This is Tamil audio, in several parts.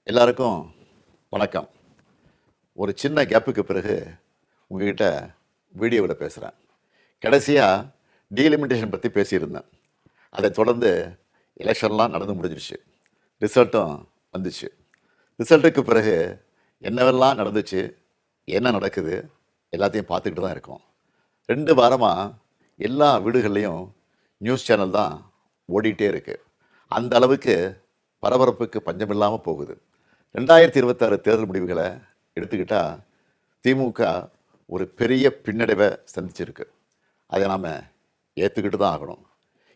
எல்லாருக்கும் வணக்கம். ஒரு சின்ன கேப்புக்கு பிறகு உங்ககிட்ட வீடியோவில் பேசுகிறேன். கடைசியாக டீலிமிட்டேஷன் பற்றி பேசியிருந்தேன். அதை தொடர்ந்து எலெக்ஷன்லாம் நடந்து முடிஞ்சிருச்சு. ரிசல்ட்டும் வந்துச்சு. ரிசல்ட்டுக்கு பிறகு என்னவெல்லாம் நடந்துச்சு, என்ன நடக்குது எல்லாத்தையும் பார்த்துக்கிட்டு தான் இருக்கோம். 2 வாரமாக எல்லா வீடுகள்லேயும் நியூஸ் சேனல் தான் ஓடிட்டே இருக்குது. அந்த அளவுக்கு பரபரப்புக்கு பஞ்சமில்லாமல் போகுது. 2026 தேர்தல் முடிவுகளை எடுத்துக்கிட்டால் திமுக ஒரு பெரிய பின்னடைவை சந்திச்சிருக்கு. அதை நாம் ஏற்றுக்கிட்டு தான் ஆகணும்.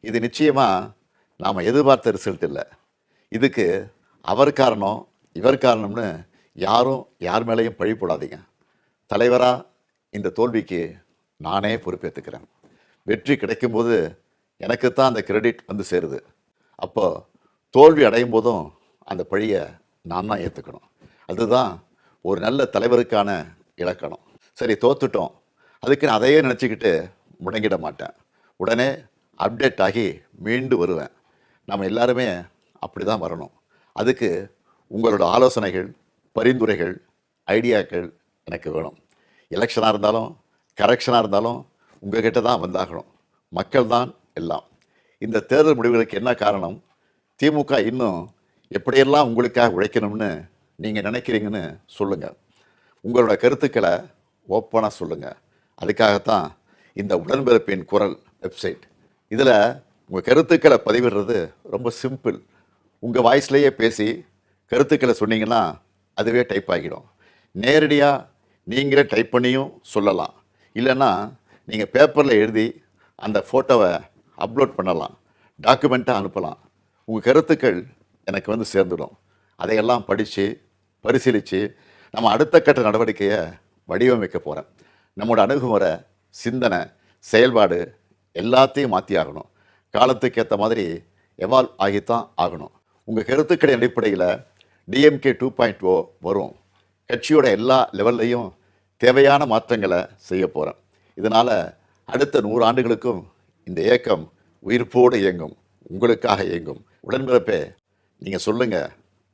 இது நிச்சயமாக நாம் எதிர்பார்த்த ரிசல்ட் இல்லை. இதுக்கு அவர் காரணம் இவர் காரணம்னு யாரும் யார் மேலேயும் பழி போடாதீங்க. தலைவராக இந்த தோல்விக்கு நானே பொறுப்பேற்றுக்கிறேன். வெற்றி கிடைக்கும்போது எனக்குத்தான் அந்த கிரெடிட் வந்து சேருது. அப்போ தோல்வி அடையும் போதும் அந்த பழியை நான் தான் ஏற்றுக்கணும். அதுதான் ஒரு நல்ல தலைவருக்கான இலக்கணம். சரி, தோத்துட்டோம், அதுக்கு நான் அதையே நினச்சிக்கிட்டு முடங்கிட மாட்டேன். உடனே அப்டேட் ஆகி மீண்டு வருவேன். நம்ம எல்லாருமே அப்படி தான் வரணும். அதுக்கு உங்களோட ஆலோசனைகள், பரிந்துரைகள், ஐடியாக்கள் எனக்கு வேணும். எலெக்ஷனாக இருந்தாலும் கரெக்ஷனாக இருந்தாலும் உங்கள்கிட்ட தான் வந்தாகணும். மக்கள் தான் எல்லாம். இந்த தேர்தல் முடிவுகளுக்கு என்ன காரணம்? திமுக இன்னும் எப்படியெல்லாம் உங்களுக்காக உழைக்கணும்னு நீங்கள் நினைக்கிறீங்கன்னு சொல்லுங்கள். உங்களோட கருத்துக்களை ஓப்பனாக சொல்லுங்கள். அதுக்காகத்தான் இந்த உடன்பிறப்பின் குரல் வெப்சைட். இதில் உங்கள் கருத்துக்களை பதிவிடுறது ரொம்ப சிம்பிள். உங்கள் வாய்ஸ்லேயே பேசி கருத்துக்களை சொன்னீங்கன்னா அதுவே டைப் ஆகிடும். நேரடியாக நீங்களே டைப் பண்ணியும் சொல்லலாம். இல்லைன்னா நீங்கள் பேப்பரில் எழுதி அந்த ஃபோட்டோவை அப்லோட் பண்ணலாம், டாக்குமெண்ட்டாக அனுப்பலாம். உங்கள் கருத்துக்கள் எனக்கு வந்து சேர்ந்துடும். அதையெல்லாம் படித்து பரிசீலித்து நம்ம அடுத்த கட்ட நடவடிக்கையை வடிவமைக்க போகிறேன். நம்மளோட அணுகுமுறை, சிந்தனை, செயல்பாடு எல்லாத்தையும் மாற்றி ஆகணும். காலத்துக்கு ஏற்ற மாதிரி எவால்வ் ஆகித்தான் ஆகணும். உங்கள் கருத்துக்களின் அடிப்படையில் டிஎம்கே 2.0 வரும். கட்சியோட எல்லா லெவல்லையும் தேவையான மாற்றங்களை செய்ய போகிறேன். இதனால் அடுத்த 100 ஆண்டுகளுக்கும் இந்த இயக்கம் உயிர்ப்போடு இயங்கும், உங்களுக்காக இயங்கும். உடன்பிறப்பே, நீங்கள் சொல்லுங்கள்,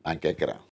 நான் கேட்குறேன்.